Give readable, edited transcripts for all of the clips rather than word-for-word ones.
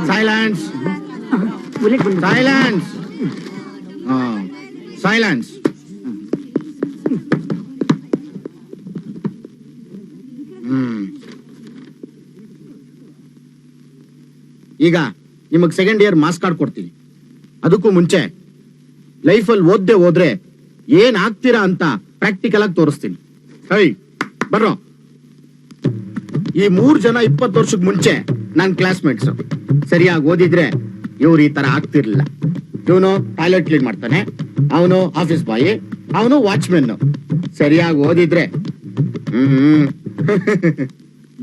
Silence silence silence. ಈಗ ನಿಮಗೆ second year marks card ಕೊಡ್ತೀನಿ. ಅದಕ್ಕೂ ಮುಂಚೆ ಲೈಫಲ್ಲಿ ಓದ್ದೆ ಹೋದ್ರೆ ಏನ್ ಆಗ್ತೀರಾ ಅಂತ ಪ್ರಾಕ್ಟಿಕಲ್ ಆಗಿ ತೋರಿಸ್ತೀನಿ. ಹೈ ಬರ್ರೋ. ಈ 3 ಜನ 20 ವರ್ಷಕ್ಕೆ ಮುಂಚೆ ನನ್ನ ಕ್ಲಾಸ್ಮೇಟ್ಸ್. ಸರಿಯಾಗಿ ಓದಿದ್ರೆ ಇವ್ರು ಈ ತರ ಆಗ್ತಿರ್ಲಿಲ್ಲ. ಇವನು ಟಾಯ್ಲೆಟ್ ಕ್ಲೀನ್ ಮಾಡ್ತಾನೆ, ಅವನು ಆಫೀಸ್ ಬಾಯ್, ಅವನು ವಾಚ್ಮೆನ್. ಸರಿಯಾಗಿ ಓದಿದ್ರೆ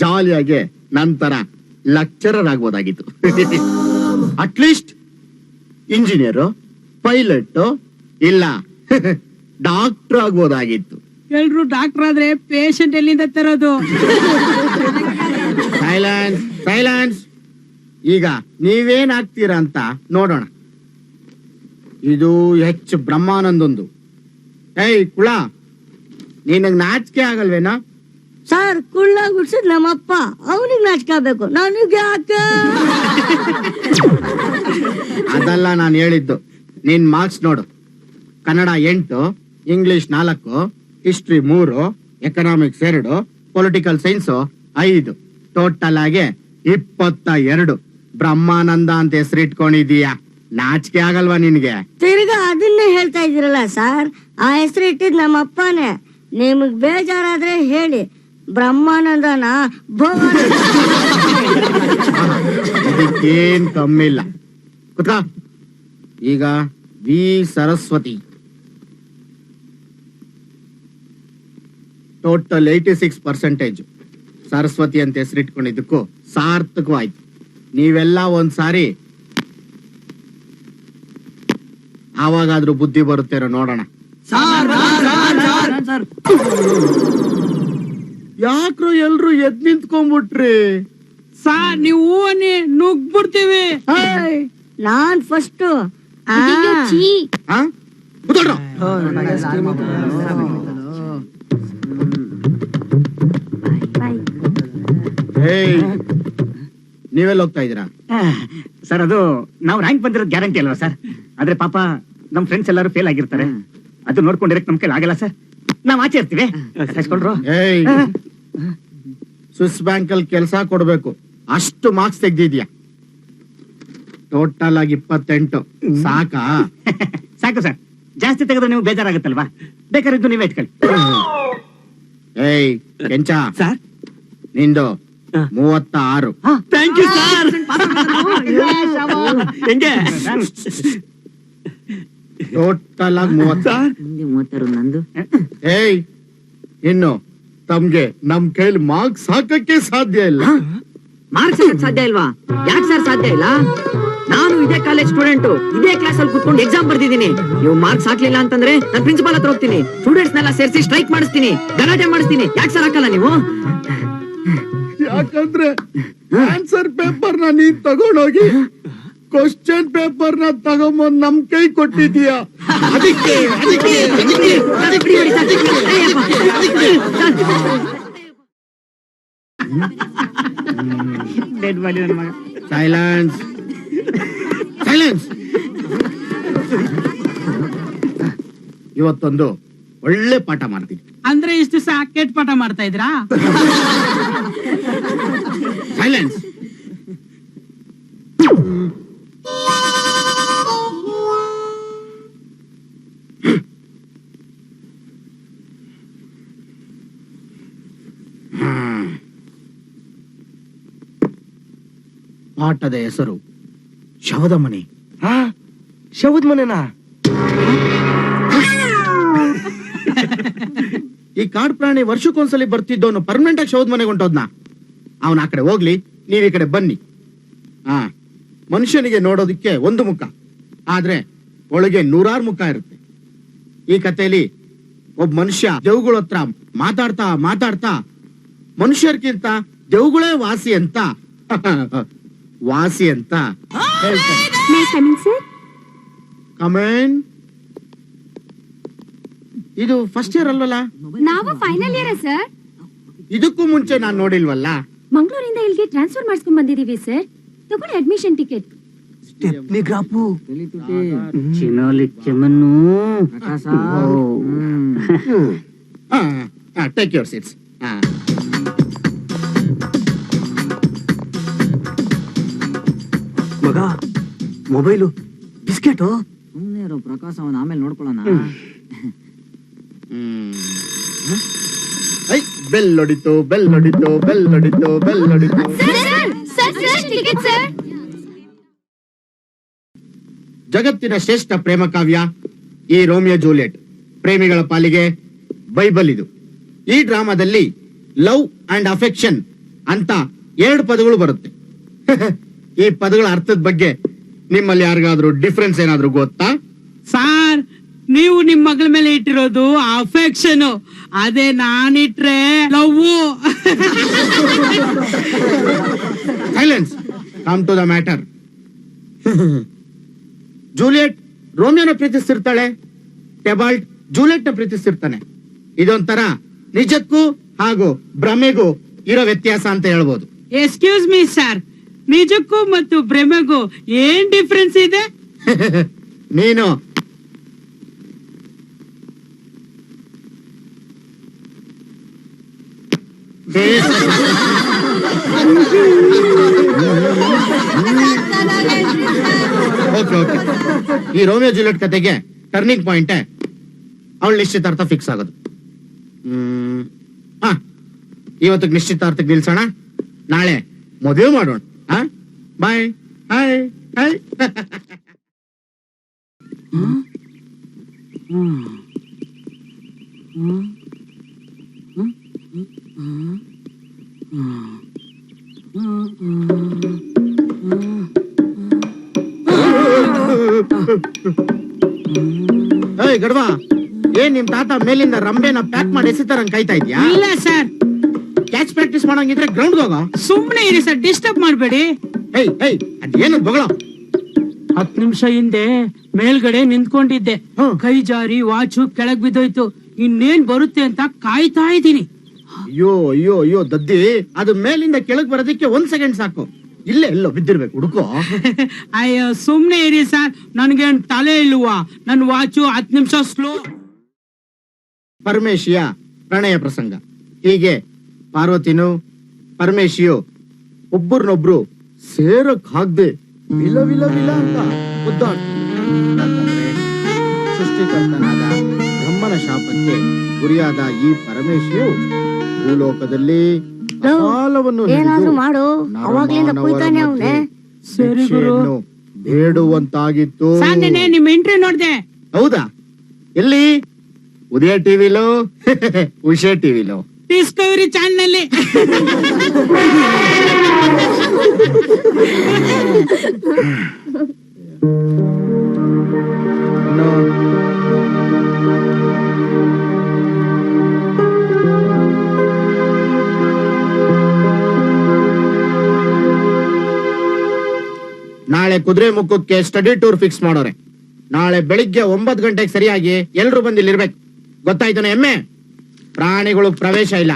ಜಾಲಿಯಾಗಿ ನಂತರ ಲೆಕ್ಚರರ್ ಆಗ್ಬೋದಾಗಿತ್ತು. ಅಟ್ಲೀಸ್ಟ್ ಇಂಜಿನಿಯರ್, ಪೈಲಟ್ ಇಲ್ಲ ಡಾಕ್ಟರ್ ಆಗ್ಬೋದಾಗಿತ್ತು. ಎಲ್ರು ಡಾಕ್ಟರ್ ಆದ್ರೆ ಪೇಷಂಟ್ ಎಲ್ಲಿಂದ ತರೋದು? Silence silence. ಈಗ ನೀವೇನ್ ಆಗ್ತೀರಾ ಅಂತ ನೋಡೋಣ. ಇದು ಹೆಚ್ಚು ಬ್ರಹ್ಮಾನಂದೊಂದು. ಏಯ್ ಕುಳ, ನಿನಗ್ ನಾಚಿಕೆ ಆಗಲ್ವೇನಾ? ಸರ್, ಕುಳ್ಳ ಗುಡ್ಸಿದ್ ನಮ್ಮಪ್ಪ, ಅವನಿಗೆ ನಾಚಿಕೆ ಆಗ್ಬೇಕು, ನನಗೆ ಯಾಕೆ? ಅದಲ್ಲ ನಾನು ಹೇಳಿದ್ದು. ನಿನ್ ಮಾರ್ಕ್ಸ್ ನೋಡು. Kannada 8, English 4, history 3, economics 2, political science 5, total ಆಗಿ 22. ಬ್ರಹ್ಮಾನಂದ ಅಂತ ಹೆಸರಿಟ್ಕೊಂಡಿದೀಯಾ? ನಾಚಿಕೆ ಆಗಲ್ವಾ ನಿನ್ಗೆ? ತಿರ್ಗಾ ಅದನ್ನೇ ಹೇಳ್ತಾ ಇದ್ದೀರಲ್ಲ ಸರ್. ಆ ಹೆಸರು ಇಟ್ಟಿದ್ ನಮ್ಮ ಅಪ್ಪನೇ. ನಿಮಗ್ ಬೇಜಾರಾದ್ರೆ ಹೇಳಿ, ಬ್ರಹ್ಮಾನಂದನ ಅದಕ್ಕೇನ್ ಕಮ್ಮಿ ಇಲ್ಲ. ಕುತ್ಕ. ಈಗ ವಿ ಸರಸ್ವತಿ. ಟೋಟಲ್ 86%. ಸರಸ್ವತಿ ಅಂತ ಹೆಸರಿಟ್ಕೊಂಡಿದ್ದಕ್ಕೂ ಸಾರ್ಥಕವಾಯ್ತು. ನೀವೆಲ್ಲ ಒಂದ್ಸಾರಿ ಆವಾಗಾದ್ರೂ ಬುದ್ಧಿ ಬರುತ್ತೇನೋ ನೋಡೋಣ. ಯಾಕ್ರೋ ಎಲ್ರು ಎದ್ ನಿಂತ್ಕೊಂಡ್ಬಿಟ್ರಿ? ಸಾರ್, ನೀವು ನುಗ್ಬಿಡ್ತೀವಿ. ನಾನ್ ಫಸ್ಟ್. ನೀವೆಲ್ಲ ಹೋಗ್ತಾ ಇದೀರಾ? ಸರ್, ಅದು ನಾವು ರ್ಯಾಂಕ್ ಬಂದಿರೋದು ಗ್ಯಾರಂಟಿ ಅಲ್ವಾ ಸರ್? ಆದ್ರೆ ಪಾಪ ನಮ್ ಫ್ರೆಂಡ್ಸ್ ಎಲ್ಲರೂ ಫೇಲ್ ಆಗಿರ್ತಾರೆ. ಅದು ನೋಡ್ಕೊಂಡಿರಕ್ ನಮ್ ಕೈಲಿ ಆಗಲ್ಲ ಸರ್. ನಾವ್ ಆಚೆ ಇರ್ತೀವಿ. ಸ್ವಿಸ್ ಬ್ಯಾಂಕ್ ಅಲ್ಲಿ ಕೆಲಸ ಕೊಡ್ಬೇಕು, ಅಷ್ಟು ಮಾರ್ಕ್ಸ್ ತೆಗ್ದಿದ್ಯಾ? ಟೋಟಲ್ ಆಗಿ 28. ಸಾಕಾ? ಸಾಕು ಸರ್. ಜಾಸ್ತಿ ತೆಗೆದ್ರೆ ನೀವು ಬೇಜಾರಾಗುತ್ತಲ್ವಾ? ಬೇಕಾರಿದ್ದು ನೀವೇ ಇಟ್ಕೊಳ್ಳಿ. ಏಯ್ ಕೆಂಚ ಸರ್, ನಿಂದು 36. Thank you sir. ಹೆಂಗೆ? ಟೋಟಲ್ ಆಗಿ 30. ನಂದು. ಏಯ್, ಇನ್ನು ತಮ್ಗೆ ನಮ್ ಕೈಲಿ ಮಾರ್ಕ್ಸ್ ಹಾಕಕ್ಕೆ ಸಾಧ್ಯ ಇಲ್ಲ. ಮಾರ್ಕ್ಸ್ ಹಾಕಕ್ ಸಾಧ್ಯ ಇಲ್ವಾ? ಯಾಕೆ ಸರ್ ಸಾಧ್ಯ ಇಲ್ಲ? ನಾನು ಇದೇ ಕಾಲೇಜ್ ಸ್ಟೂಡೆಂಟ್, ಇದೇ ಕ್ಲಾಸ್ ಅಲ್ಲಿ ಕುತ್ಕೊಂಡು ಎಕ್ಸಾಮ್ ಬರ್ದಿದ್ದೀನಿ. ನೀವು ಮಾರ್ಕ್ಸ್ ಹಾಕ್ಲಿಲ್ಲ ಅಂತಂದ್ರೆ ನಾನು ಪ್ರಿನ್ಸಿಪಾಲ್ ಹತ್ರ ಹೋಗ್ತೀನಿ, ಸ್ಟೂಡೆಂಟ್ಸ್ ನೆಲ್ಲ ಸೇರಿಸಿ ಸ್ಟ್ರೈಕ್ ಮಾಡಿಸ್ತೀನಿ, ಗಲಾಟೆ ಮಾಡಿಸ್ತೀನಿ. ಯಾಕೆ ಸರ್ ಹಾಕಲ್ಲ ನೀವು? ಯಾಕಂದ್ರೆ ಆನ್ಸರ್ ಪೇಪರ್ ನ ನೀನ್ ತಗೊಂಡೋಗಿ ಕ್ವಶನ್ ಪೇಪರ್ ನ ತಗೊಂಬಂದ್ ನಮ್ ಕೈ ಕೊಟ್ಟಿದೀಯ. ಅದಕ್ಕೆ ಸೈಲೆನ್ಸ್ ಸೈಲೆನ್ಸ್. ಇವತ್ತೊಂದು ಒಳ್ಳೆ ಪಾಠ ಮಾಡ್ತೀನಿ. ಅಂದ್ರೆ ಇಷ್ಟು ದಿವಸ ಕೆಟ್ಟ ಪಾಠ ಮಾಡ್ತಾ ಇದ್ರಾ? ಸೈಲೆನ್ಸ್. ಪಾಠದ ಹೆಸರು ಶವದ ಮನೆ. ಶವದ ಮನೆನಾ? ಈ ಕಾಡು ಪ್ರಾಣಿ ವರ್ಷಕ್ಕೊಂದ್ಸಲಿ ಬರ್ತಿದ್ದವನು ಪರ್ಮನೆಂಟ್ ಆಗಿ ಶವದ ಮನೆಗೆ ಹೊಂಟೋದ್ನ. ಅವನ ಆ ಕಡೆ ಹೋಗ್ಲಿ, ನೀವ್ ಈ ಕಡೆ ಬನ್ನಿ. ಮನುಷ್ಯನಿಗೆ ನೋಡೋದಿಕ್ಕೆ ಒಂದು ಮುಖ, ಆದ್ರೆ ಒಳಗೆ 100 ಮುಖ ಇರುತ್ತೆ. ಈ ಕಥೆಯಲ್ಲಿ ಒಬ್ಬ ಮನುಷ್ಯ ದೇವುಗಳ ಹತ್ರ ಮಾತಾಡ್ತಾ ಮಾತಾಡ್ತಾ ಮನುಷ್ಯರ್ಗಿಂತ ದೇವುಗಳೇ ವಾಸಿ ಅಂತ ಹೇಳ್ತಾರೆ. ಕಮೆಂಟ್. ಇದು ಫಸ್ಟ್ ಇಯರ್ ಅಲ್ವಲ್ಲ? ನಾವು ಫೈನಲ್ ಇಯರ್ ಸರ್. ಇದಕ್ಕೂ ಮುಂಚೆ ನಾನ್ ನೋಡಿಲ್ವಲ್ಲ. ಮಂಗಳೂರಿಂದ ಇಲ್ಲಿಗೆ ಟ್ರಾನ್ಸ್ಫರ್ ಮಾಡಿಸ್ಕೊಂಡ್ ಬಂದಿದೀವಿ ಸರ್. ತಗೊಳ್ಳಿ ಅಡ್ಮಿಷನ್ ಟಿಕೆಟ್. ಚಿನ್ನೋಲಿ ಕೆಮ್ಮನ್ನು ಟೇಕ್ ಯುವರ್ ಸೀಟ್ಸ್. ಮಗ ಮೊಬೈಲು ಬಿಸ್ಕೆಟು. ಸುಮ್ನೆ ಇರೋ ಪ್ರಕಾಶ್, ಅವನ್ ಆಮೇಲೆ ನೋಡ್ಕೊಳ್ಳೋಣ. ಐ ಬೆಲ್ ಹೊಡಿತು, ಬೆಲ್ ಹೊಡಿತು, ಬೆಲ್ ಹೊಡಿತು, ಬೆಲ್ ಹೊಡಿತು. ಜಗತ್ತಿನ ಶ್ರೇಷ್ಠ ಪ್ರೇಮ ಕಾವ್ಯ ಈ ರೋಮಿಯೋ ಜೂಲಿಯಟ್. ಪ್ರೇಮಿಗಳ ಪಾಲಿಗೆ ಬೈಬಲ್ ಇದು. ಈ ಡ್ರಾಮಾದಲ್ಲಿ ಲವ್ ಅಂಡ್ ಅಫೆಕ್ಷನ್ ಅಂತ 2 ಪದಗಳು ಬರುತ್ತೆ. ಈ ಪದಗಳ ಅರ್ಥದ ಬಗ್ಗೆ ನಿಮ್ಮಲ್ಲಿ ಯಾರಿಗಾದ್ರೂ ಡಿಫ್ರೆನ್ಸ್ ಏನಾದ್ರೂ ಗೊತ್ತಾ? ಸಾರ್, ನೀವು ನಿಮ್ ಮಗಳ ಮೇಲೆ ಇಟ್ಟಿರೋದು ಅಫೆಕ್ಷನ್, ಅದೇ ನಾನಿಟ್ರೆ love. Silence, come to the matter. Juliet ರೋಮಿಯೋನ ಪ್ರೀತಿಸ್ತಿರ್ತಾಳೆ, ಟೆಬಾಲ್ಟ್ ಜೂಲಿಯಟ್ ನ ಪ್ರೀತಿಸ್ತಿರ್ತಾನೆ. ಇದೊಂಥರ ನಿಜಕ್ಕೂ ಹಾಗೂ ಭ್ರಮೆಗೂ ಇರೋ ವ್ಯತ್ಯಾಸ ಅಂತ ಹೇಳ್ಬೋದು. ಎಕ್ಸ್ಕ್ಯೂಸ್ ಮೀ ಸರ್, ನಿಜಕ್ಕೂ ಮತ್ತು ಭ್ರಮೆಗೂ ಏನ್ ಡಿಫ್ರೆನ್ಸ್ ಇದೆ? ನೀನು ಓಕೆ ಓಕೆ, ಈ ರೋಮಿಯೋ ಜೂಲಿಯಟ್ ಕತೆಗೆ ಟರ್ನಿಂಗ್ ಪಾಯಿಂಟ್ ಅವಳ ನಿಶ್ಚಿತಾರ್ಥ ಫಿಕ್ಸ್ ಆಗೋದು. ಇವತ್ತಿಗೆ ನಿಶ್ಚಿತಾರ್ಥಕ್ಕೆ ನಿಲ್ಸೋಣ, ನಾಳೆ ಮದುವೆ ಮಾಡೋಣ. ಬಾಯ್. Hi hi. ಏಯ್ ಗಡ್ವಾ, ಏನ್ ನಿಮ್ ತಾತ ಮೇಲಿಂದ ರಂಬೆನ ಪ್ಯಾಕ್ ಮಾಡಿ ಎಸಿತಾರಂಗ್ ಕಾಯ್ತಾ ಇದ್ಯಾ? ಇಲ್ಲ ಸರ್, ಕ್ಯಾಚ್ ಪ್ರಾಕ್ಟೀಸ್ ಮಾಡಂಗಿದ್ರೆ ಗ್ರೌಂಡ್ ಹೋಗೋ. ಸುಮ್ನೆ ಇರಿ ಸರ್, ಡಿಸ್ಟರ್ಬ್ ಮಾಡ್ಬೇಡಿ. ಏಯ್ ಏಯ್, ಅದೇನು ಬಗಳ? 10 ನಿಮಿಷ ಹಿಂದೆ ಮೇಲ್ಗಡೆ ನಿಂತ್ಕೊಂಡಿದ್ದೆ, ಕೈ ಜಾರಿ ವಾಚು ಕೆಳಗ್ ಬಿದ್ದೋಯ್ತು. ಇನ್ನೇನ್ ಬರುತ್ತೆ ಅಂತ ಕಾಯ್ತಾ ಇದ್ದೀನಿ. ಅಯ್ಯೋ ಅಯ್ಯೋ ಅಯ್ಯೋ ದದ್ದಿ, ಅದು ಮೇಲಿಂದ ಕೆಳಗ್ ಬರೋದಕ್ಕೆ 1 ಸೆಕೆಂಡ್ ಸಾಕು. ಇಲ್ಲೇ ಎಲ್ಲೋ ಬಿದ್ದಿರ್ಬೇಕು, ಹುಡುಕೋ. ಅಯ್ಯೋ ಸುಮ್ನೆ ಇರಿ ಸರ್, ನನ್ಗೇನ್ ತಲೆ ಇಲ್ವಾ? ನನ್ ವಾಚು 10 ನಿಮಿಷ ಸ್ಲೋ. ಪರಮೇಶಿಯ ಪ್ರಣಯ ಪ್ರಸಂಗ. ಹೀಗೆ ಪಾರ್ವತಿನು ಪರಮೇಶಿಯು ಒಬ್ಬರನ್ನೊಬ್ರು ಸೇರಕ್ ಹಾಕ್ದೆ ವಿಲ ವಿಲ ವಿಲ ಅಂತ ಯಾಕಂದ್ರೆ ಸೃಷ್ಟಿಕರ್ತನಾದ ಬ್ರಹ್ಮನ ಶಾಪಕ್ಕೆ ಗುರಿಯಾದ ಈ ಪರಮೇಶಿಯು ಭೂಲೋಕದಲ್ಲಿ ಕಾಲವನ್ನು ಏನಾದ್ರೂ ಮಾಡು, ಅವಾಗ್ಲಿಂದ ಕುಯ್ತಾನೆ ಅವ್ನೆ. ಸರಿ ಗುರು. ಬೇಡುವಂತಾಗಿತ್ತು. ಸರ್, ನೆನ್ನೆ ನಿಮ್ ಎಂಟ್ರಿ ನೋಡ್ದೆ. ಹೌದಾ? ಎಲ್ಲಿ? ಉದಯ ಟಿವಿಲೋ ಉಷಾ ಟಿವಿಲೋ? ಡಿಸ್ಕವರಿ ಚಾನಲ್ ನಲ್ಲಿ. ನಾಳೆ ಕುದುರೆ ಮುಖಕ್ಕೆ ಸ್ಟಡಿ ಟೂರ್ ಫಿಕ್ಸ್ ಮಾಡೋರೆ. ನಾಳೆ ಬೆಳಿಗ್ಗೆ 9 ಗಂಟೆಗೆ ಸರಿಯಾಗಿ ಎಲ್ರು ಬಂದು ಇಲ್ಲಿರ್ಬೇಕು. ಗೊತ್ತಾಯ್ತಾನೆ? ಎಮ್ಮೆ ಪ್ರಾಣಿಗಳು ಪ್ರವೇಶ ಇಲ್ಲ.